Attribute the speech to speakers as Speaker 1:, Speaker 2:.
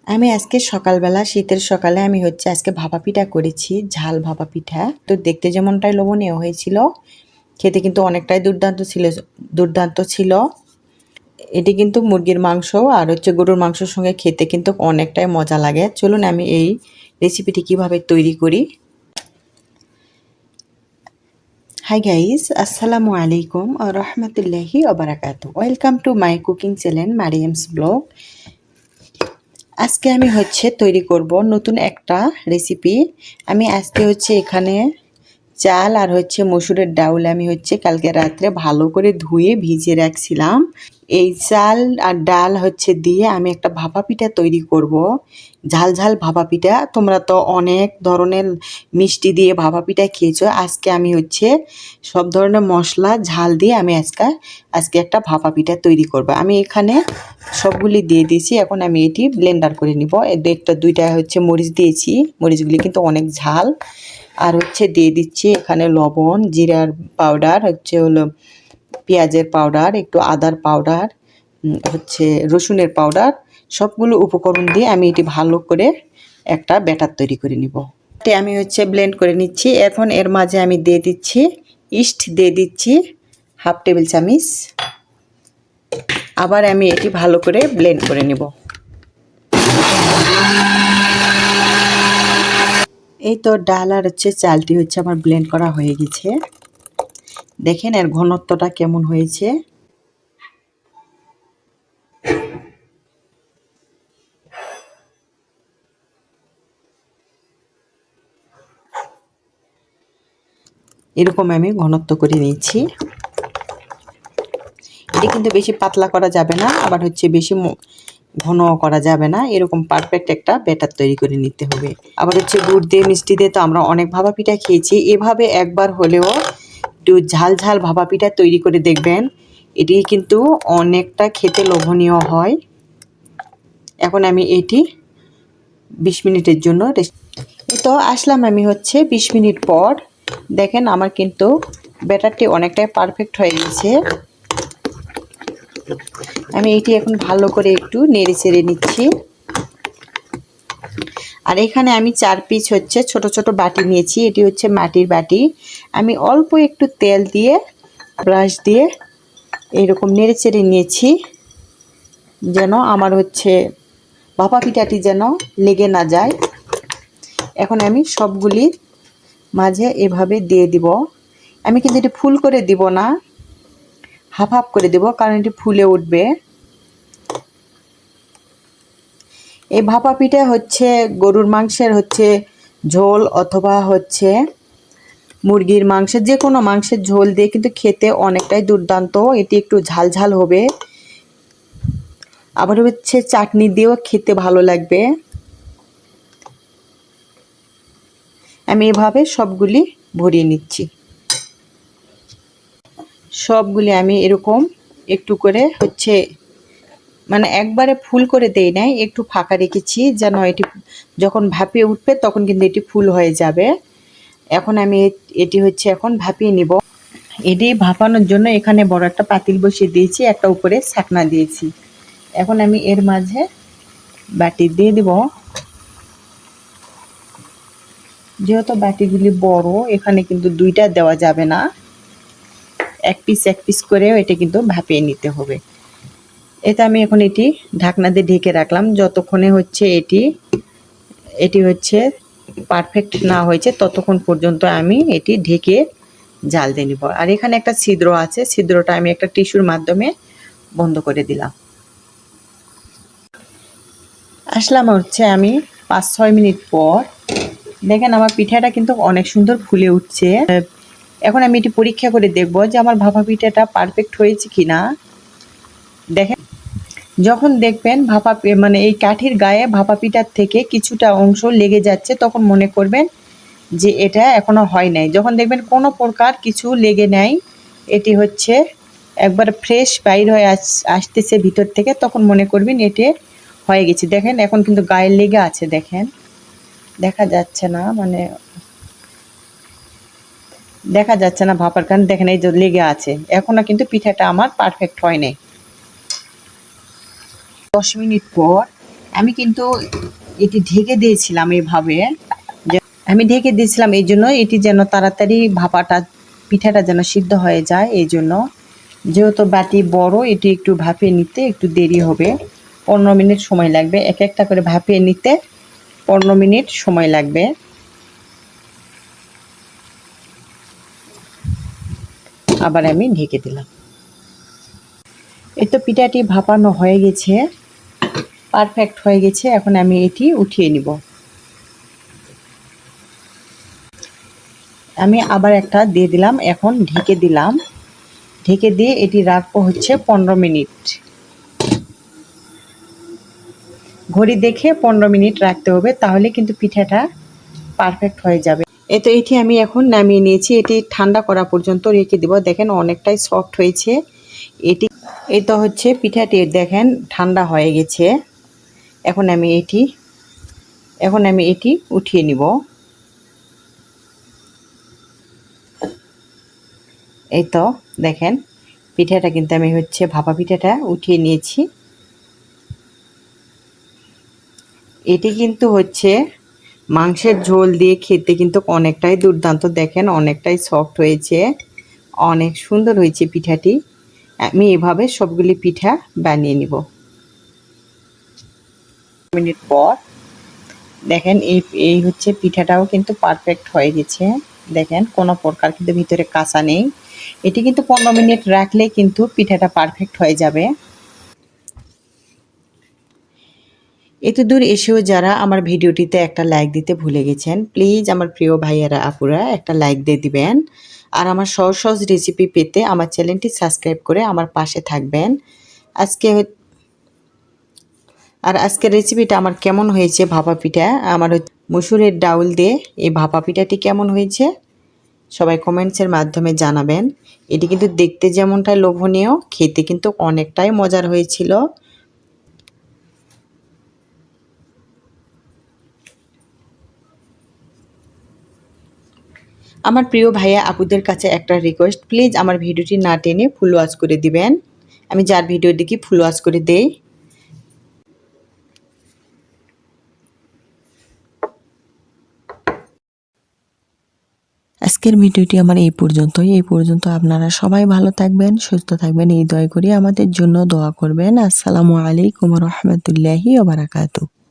Speaker 1: আমি আজকে সকালবেলা শীতের সকালে আমি আজকে ভাপা পিঠা করেছি, ঝাল ভাপা পিঠা। তো দেখতে যেমনটাই লোভনীয় হয়েছিল, খেতে কিন্তু অনেকটাই দুর্দান্ত ছিল। এটি কিন্তু মুরগির মাংস আর গরুর মাংসের সঙ্গে খেতে কিন্তু অনেকটাই মজা লাগে। চলুন আমি এই রেসিপিটি কিভাবে তৈরি করি। হাই গাইস, আসসালামু আলাইকুম ওয়া রাহমাতুল্লাহি ওয়া বারাকাতুহু। Welcome to my cooking channel Mariam's blog. আজকে আমি তৈরি করব নতুন একটা রেসিপি। আমি আজকে এখানে চাল আর মসুরের ডাউল আমি কালকে রাত্রে ভালো করে ধুয়ে ভিজিয়ে রাখছিলাম। এই চাল আর ডাল দিয়ে আমি একটা ভাপা পিঠা তৈরি করব, ঝাল ঝাল ভাপা পিঠা। তোমরা তো অনেক ধরনের মিষ্টি দিয়ে ভাপা পিঠা খেয়েছো। আজকে আমি সব ধরনের মশলা ঝাল দিয়ে আমি আজকে একটা ভাপা পিঠা তৈরি করব। আমি এখানে সবগুলি দিয়ে দিয়েছি। এখন আমি এটি ব্লেন্ডার করে নিব। দুইটা মরিচ দিয়েছি, মরিচগুলি কিন্তু অনেক ঝাল। আর দিয়ে দিচ্ছি এখানে লবণ, জিরার পাউডার, হলো পেঁয়াজের পাউডার, একটু আদার পাউডার, রসুনের পাউডার। সবগুলো উপকরণ দিয়ে আমি এটি ভালো করে একটা ব্যাটার তৈরি করে নিব। আমি ব্লেন্ড করে নিচ্ছি। এখন এর মাঝে আমি দিয়ে দিচ্ছি ইস্ট, দিয়ে দিচ্ছি 1/2 টেবিল চামচ। আবার আমি এটি ভালো করে ব্লেন্ড করে নিব। এই তো ডাল আর চালটি আমার ব্লেন্ড করা হয়ে গেছে। দেখেন এর ঘনত্বটা কেমন হয়েছে। এরকম আমি ঘনত্ব করে নিয়েছি। এটা কিন্তু বেশি পাতলা করা যাবে না, আবার বেশি ঘন করা যাবে না। এরকম পারফেক্ট একটা ব্যাটার তৈরি করে নিতে হবে। আবার গুড় দিয়ে মিষ্টি দিয়ে তো আমরা অনেক ভাপা পিঠা খেয়েছি। এভাবে একবার হলেও একটু ঝাল ঝাল ভাপা পিঠা তৈরি করে দেখবেন। এটি কিন্তু অনেকটা খেতে লোভনীয় হয়। এখন আমি এটি 20 মিনিটের জন্য এই তো আসলাম আমি 20 মিনিট পর। দেখেন আমার কিন্তু ব্যাটারটি অনেকটাই পারফেক্ট হয়ে গেছে। আমি এটি এখন ভালো করে একটু নেড়ে চেড়ে নিচ্ছি। আর এখানে আমি 4 পিস ছোট ছোট বাটি নিয়েছি। এটি মাটির বাটি। আমি অল্প একটু তেল দিয়ে ব্রাশ দিয়ে এইরকম নেড়ে চেড়ে নিয়েছি, যেন আমার ভাপা পিঠাটি যেন লেগে না যায়। এখন আমি সবগুলির মাঝে এভাবে দিয়ে দিব। আমি কিন্তু এটি ফুল করে দিব না, হাফ হাফ করে দেব, কারণ এটি ফুলে উঠবে। এই ভাপা পিঠা গরুর মাংসের ঝোল অথবা মুরগির মাংসের, যে কোনো মাংসের ঝোল দিয়ে কিন্তু খেতে অনেকটাই দুর্দান্ত। এটি একটু ঝাল ঝাল হবে, আবার চাটনি দিয়েও খেতে ভালো লাগবে। আমি এভাবে সবগুলি ভরিয়ে নিচ্ছি। সবগুলি আমি এরকম একটু করে মানে একবারে ফুল করে দেই নাই, একটু ফাঁকা রেখেছি, যেন এটি যখন ভাপিয়ে উঠবে তখন কিন্তু এটি ফুল হয়ে যাবে। এখন আমি এটি এখন ভাপিয়ে নিব। এটি ভাপানোর জন্য এখানে বড় একটা পাতিল বসিয়ে দিয়েছি, একটা উপরে ছাকনা দিয়েছি। এখন আমি এর মাঝে বাটি দিয়ে দিব। যেহেতু বাটিগুলি বড়, এখানে কিন্তু দুইটা দেওয়া যাবে না, এক পিস করে এটা কিন্তু ভাপিয়ে নিতে হবে। এটা আমি এখন এটি ঢাকনা দিয়ে ঢেকে রাখলাম। যতক্ষণে এটি পারফেক্ট না হয়েছে ততক্ষণ পর্যন্ত আমি এটি ঢেকে জাল দিয়ে নিব। আর এখানে একটা ছিদ্র আছে, ছিদ্রটা আমি একটা টিস্যুর মাধ্যমে বন্ধ করে দিলাম। আসলাম আমি 5-6 মিনিট পর। দেখেন আমার পিঠাটা কিন্তু অনেক সুন্দর ফুলে উঠছে। এখন আমি এটি পরীক্ষা করে দেখব যে আমার ভাপা পিঠাটা পারফেক্ট হয়েছে কিনা। দেখেন, যখন দেখবেন মানে এই কাঠির গায়ে ভাপা পিঠার থেকে কিছুটা অংশ লেগে যাচ্ছে, তখন মনে করবেন যে এটা এখনো হয় নাই। যখন দেখবেন কোনো প্রকার কিছু লেগে নাই, এটি একবার ফ্রেশ বাইর হয়ে আসতেছে ভিতর থেকে, তখন মনে করবেন এটি হয়ে গেছে। দেখেন এখন কিন্তু গায়ে লেগে আছে। দেখেন, দেখা যাচ্ছে না, মানে দেখা যাচ্ছে না ভাপার কারণে। দেখেন এই যে লেগে আছে, এখনো কিন্তু পিঠাটা আমার পারফেক্ট হয় নাই। 10 মিনিট পর আমি কিন্তু এটি ঢেকে দিয়েছিলাম এইভাবে, আমি ঢেকে দিয়েছিলাম এই জন্য এটি যেন তাড়াতাড়ি পিঠাটা যেন সিদ্ধ হয়ে যায়। এই জন্য যেহেতু বাটি বড়, এটি একটু ভাপিয়ে নিতে একটু দেরি হবে, 15 মিনিট সময় লাগবে। এক একটা করে ভাপিয়ে নিতে 15 মিনিট সময় লাগবে। আবার আমি ঢেকে দিলাম। এই তো পিঠাটি ভাপানো হয়ে গেছে, পারফেক্ট হয়ে গেছে। এখন আমি এটি উঠিয়ে নিব। আমি আবার একটা দিয়ে দিলাম, এখন ঢেকে দিলাম। ঢেকে দিয়ে এটি রাখবো হচ্ছে 15 মিনিট। ঘড়ি দেখে 15 মিনিট রাখতে হবে, তাহলে কিন্তু পিঠাটা পারফেক্ট হয়ে যাবে। তো এটি আমি এখন নামিয়ে নিয়েছি, এটি ঠান্ডা করা পর্যন্ত রেখে দেব। দেখেন অনেকটাই সফট হয়েছে এটি। এই তো হচ্ছে পিঠাটি, দেখেন ঠান্ডা হয়ে গেছে। এখন আমি এটি উঠিয়ে নিব। এই তো দেখেন পিঠাটা কিন্তু আমি হচ্ছে ভাপা পিঠাটা উঠিয়ে নিয়েছি। এটি কিন্তু হচ্ছে মাংসের ঝোল দিয়ে খেতে কিন্তু অনেকটাই দুর্দান্ত। দেখেন অনেকটাই সফট হয়েছে, অনেক সুন্দর হয়েছে পিঠাটি। আমি এভাবে সবগুলি পিঠা বানিয়ে নিব। মিনিট পর দেখেন এই হচ্ছে পিঠাটাও কিন্তু পারফেক্ট হয়ে গেছে। দেখেন কোনো প্রকার কিন্তু ভিতরে কাঁচা নেই। এটি কিন্তু 15 মিনিট রাখলে কিন্তু পিঠাটা পারফেক্ট হয়ে যাবে। এত দূর এসেও যারা আমার ভিডিওটিতে একটা লাইক দিতে ভুলে গেছেন, প্লিজ আমার প্রিয় ভাইয়ারা আপুরা একটা লাইক দিয়ে দিবেন। আর আমার সহজ সহজ রেসিপি পেতে আমার চ্যানেলটি সাবস্ক্রাইব করে আমার পাশে থাকবেন। আজকের রেসিপিটা আমার কেমন হয়েছে, ভাপা পিঠা, আমার মসুরের ডাউল দিয়ে এই ভাপা পিঠাটি কেমন হয়েছে সবাই কমেন্টসের মাধ্যমে জানাবেন। এটি কিন্তু দেখতে যেমনটাই লোভনীয়, খেতে কিন্তু অনেকটাই মজার হয়েছিল। আমার প্রিয় ভাইয়া আপুদের কাছে একটা রিকোয়েস্ট, প্লিজ আমার ভিডিওটি না টেনে ফুল ওয়াচ করে দিবেন। আমি যার ভিডিও দেখি ফুল ওয়াচ করে দেই। আজকের ভিডিওটি আমার এই পর্যন্ত। আপনারা সবাই ভালো থাকবেন, সুস্থ থাকবেন, এই দয়া করি আমাদের জন্য দোয়া করবেন। আসসালামু আলাইকুম ওয়া রাহমাতুল্লাহি ওয়া বারাকাতুহু।